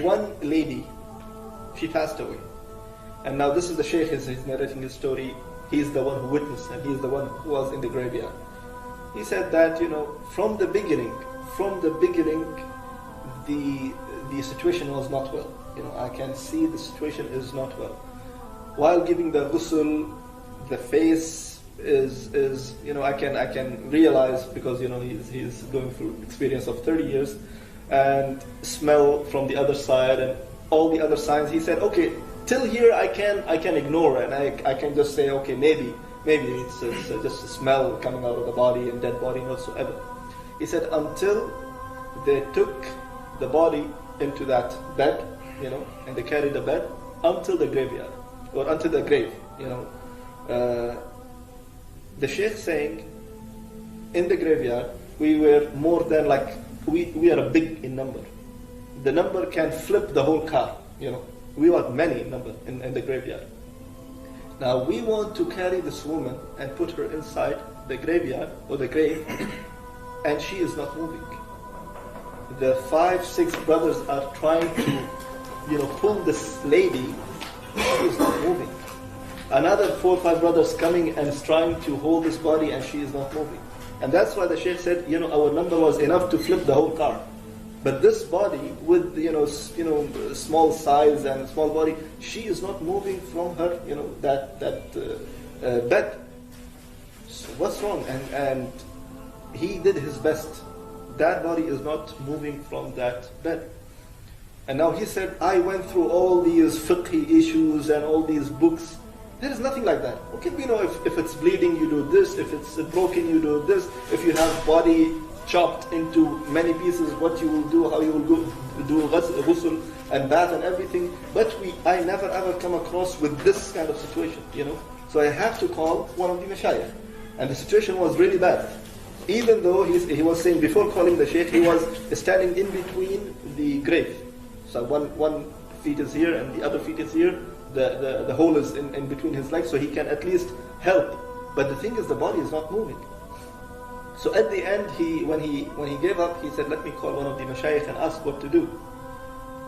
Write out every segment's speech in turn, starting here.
one lady, she passed away. And now this is the Shaykh, he's narrating his story. He's the one who witnessed and he's the one who was in the graveyard. He said that, from the beginning, the situation was not well. I can see the situation is not well. While giving the ghusl, the face is I can realize, because he's going through experience of 30 years, and smell from the other side and all the other signs. He said, okay, till here I can ignore, and I can just say, okay, maybe it's just a smell coming out of the body and dead body and whatsoever. He said until they took the body into that bed, and they carried the bed until the graveyard, or until the grave, The Shaykh saying, in the graveyard, we were more than we are a big in number. The number can flip the whole car, We were many in number in the graveyard. Now we want to carry this woman and put her inside the graveyard, or the grave, and she is not moving. The 5-6 brothers are trying to, pull this lady. She is not moving. Another 4 or 5 brothers coming and trying to hold this body, and she is not moving. And that's why the Shaykh said, our number was enough to flip the whole car. But this body, with small size and small body, she is not moving from her, that bed. So what's wrong? And he did his best. That body is not moving from that bed. And now he said, I went through all these fiqh issues and all these books. There is nothing like that. Okay, if it's bleeding, you do this. If it's broken, you do this. If you have body chopped into many pieces, what you will do, how you will do ghusl and bath and everything. But I never ever come across with this kind of situation, So I have to call one of the mashayikh. And the situation was really bad. Even though he was saying, before calling the Shaykh, he was standing in between the grave. So one feet is here and the other feet is here. The hole is in between his legs, so he can at least help. But the thing is, the body is not moving. So at the end, when he gave up, he said, let me call one of the mashayikh and ask what to do.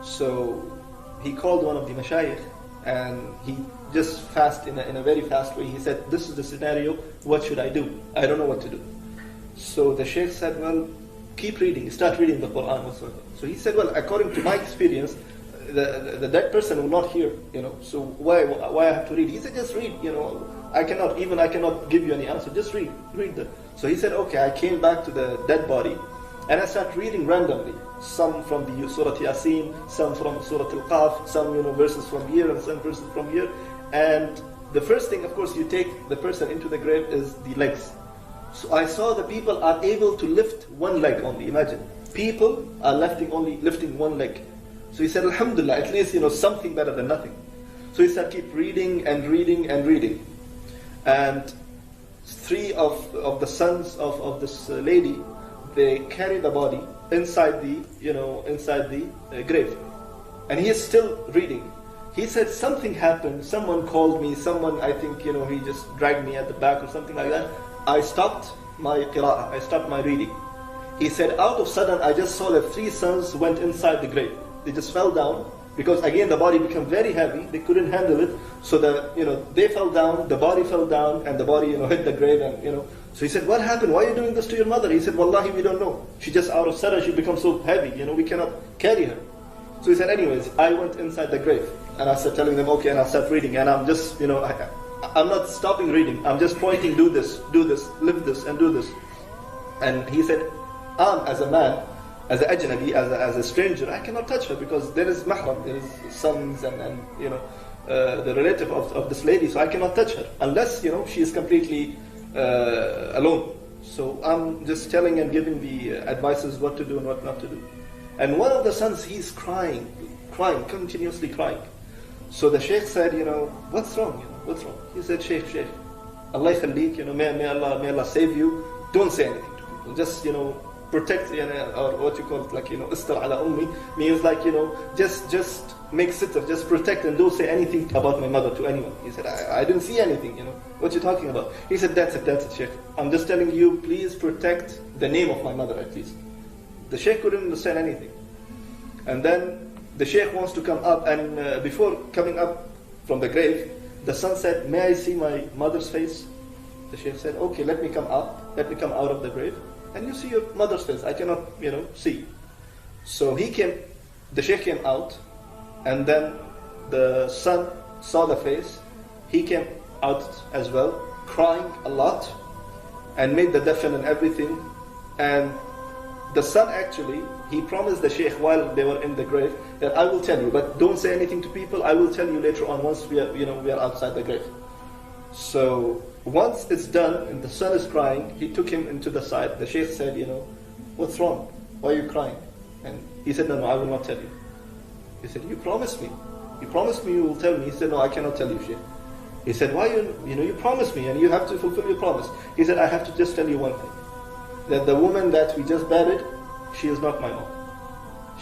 So he called one of the mashayikh, and he just in a very fast way, he said, this is the scenario, what should I do? I don't know what to do. So the Shaykh said, well, keep reading, start reading the Quran whatsoever. So he said, well, according to my experience, the dead person will not hear, so why I have to read? He said, just read, I cannot give you any answer, just read that. So he said, okay, I came back to the dead body, and I started reading randomly, some from the Surah Yasin, some from Surah Al-Qaf, some verses from here and some verses from here. And the first thing, of course, you take the person into the grave is the legs. So I saw the people are able to lift one leg only. Imagine, people are lifting one leg. So he said, Alhamdulillah, at least something better than nothing. So he said, keep reading and reading and reading. And 3 of the sons of this lady, they carry the body inside the grave, and he is still reading. He said something happened. Someone called me. Someone, I think, he just dragged me at the back or something like that. I stopped my qira'ah. I stopped my reading. He said, out of sudden, I just saw that 3 sons went inside the grave. They just fell down, because again the body became very heavy. They couldn't handle it, so they fell down. The body fell down, and the body hit the grave, and So he said, what happened? Why are you doing this to your mother? He said, Wallahi, we don't know. She just out of sudden she becomes so heavy. We cannot carry her. So he said, anyways, I went inside the grave, and I started telling them, okay, and I started reading, and I'm just I'm not stopping reading. I'm just pointing, do this, lift this, and do this. And he said, as a man, as an ajnabi, as a stranger, I cannot touch her, because there is mahram, there is sons and the relative of this lady, so I cannot touch her unless she is completely alone. So I'm just telling and giving the advices what to do and what not to do. And one of the sons, he's crying, continuously crying. So the Shaykh said, what's wrong? What's wrong? He said, Shaykh, Allah khallik, may Allah save you. Don't say anything to people. Just protect, or what you call it, istar ala ummi, means just make sitr, just protect, and don't say anything about my mother to anyone. He said, I didn't see anything, what you talking about? He said, that's it, Shaykh. I'm just telling you, please protect the name of my mother at least. The Shaykh couldn't understand anything. And then the Sheikh wants to come up, and before coming up from the grave, the son said, may I see my mother's face? The Sheikh said, okay, let me come up, let me come out of the grave, and you see your mother's face. I cannot, see. So the Sheikh came out, and then the son saw the face. He came out as well, crying a lot, and made the defen and everything. And the son actually, he promised the Sheikh while they were in the grave that I will tell you, but don't say anything to people. I will tell you later on once we are outside the grave. So once it's done and the son is crying, he took him into the side. The Sheikh said, what's wrong? Why are you crying? And he said, no, I will not tell you. He said, you promised me. You promised me you will tell me. He said, no, I cannot tell you, Sheikh. He said, why you promised me and you have to fulfill your promise. He said, I have to just tell you one thing. That the woman that we just buried, she is not my mom.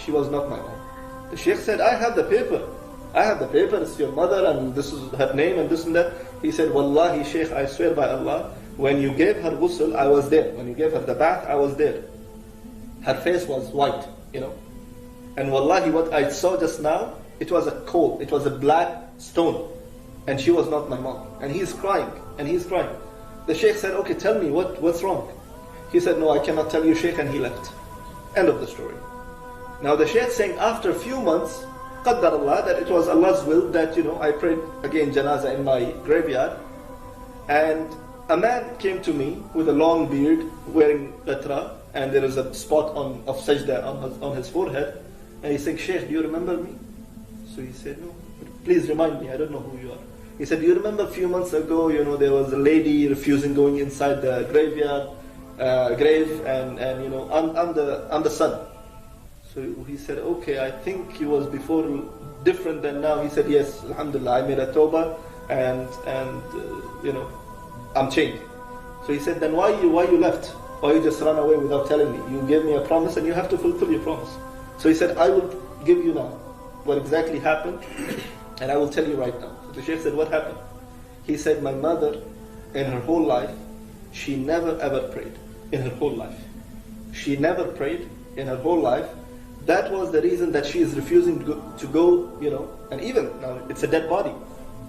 She was not my mom. The Sheikh said, I have the paper. I have the paper, it's your mother and this is her name and this and that. He said, Wallahi Sheikh, I swear by Allah, when you gave her ghusl, I was there. When you gave her the bath, I was there. Her face was white, And Wallahi, what I saw just now, it was a coal, it was a black stone. And she was not my mom. And he's crying, and he's crying. The Sheikh said, okay, tell me, what's wrong? He said, no, I cannot tell you, Sheikh, and he left. End of the story. Now the Sheikh saying, after a few months, Qaddar Allah, that it was Allah's will that, I prayed again janazah in my graveyard. And a man came to me with a long beard, wearing qatra, and there is a spot of sajda on his forehead. And he said, Sheikh, do you remember me? So he said, no, please remind me, I don't know who you are. He said, do you remember a few months ago, there was a lady refusing going inside the graveyard, grave, and I'm the son. So he said, okay, I think he was before different than now. He said, yes, alhamdulillah, I made a tawbah, and I'm changed. So he said, then why you left? Why you just run away without telling me? You gave me a promise and you have to fulfill your promise. So he said, I will give you now what exactly happened, and I will tell you right now. So the Sheikh said, what happened? He said, my mother, in her whole life, she never ever prayed. In her whole life. She never prayed in her whole life. That was the reason that she is refusing to go, and even now it's a dead body.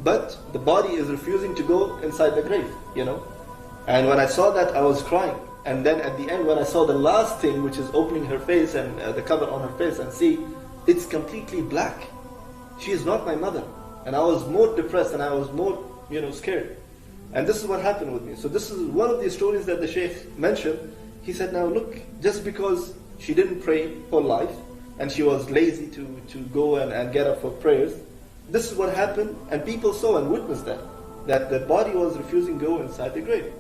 But the body is refusing to go inside the grave, And when I saw that, I was crying. And then at the end, when I saw the last thing, which is opening her face and the cover on her face, and see, it's completely black. She is not my mother. And I was more depressed and I was more, scared. And this is what happened with me. So this is one of the stories that the Sheikh mentioned. He said, now look, just because she didn't pray for life, and she was lazy to go and get up for prayers, this is what happened, and people saw and witnessed that the body was refusing to go inside the grave.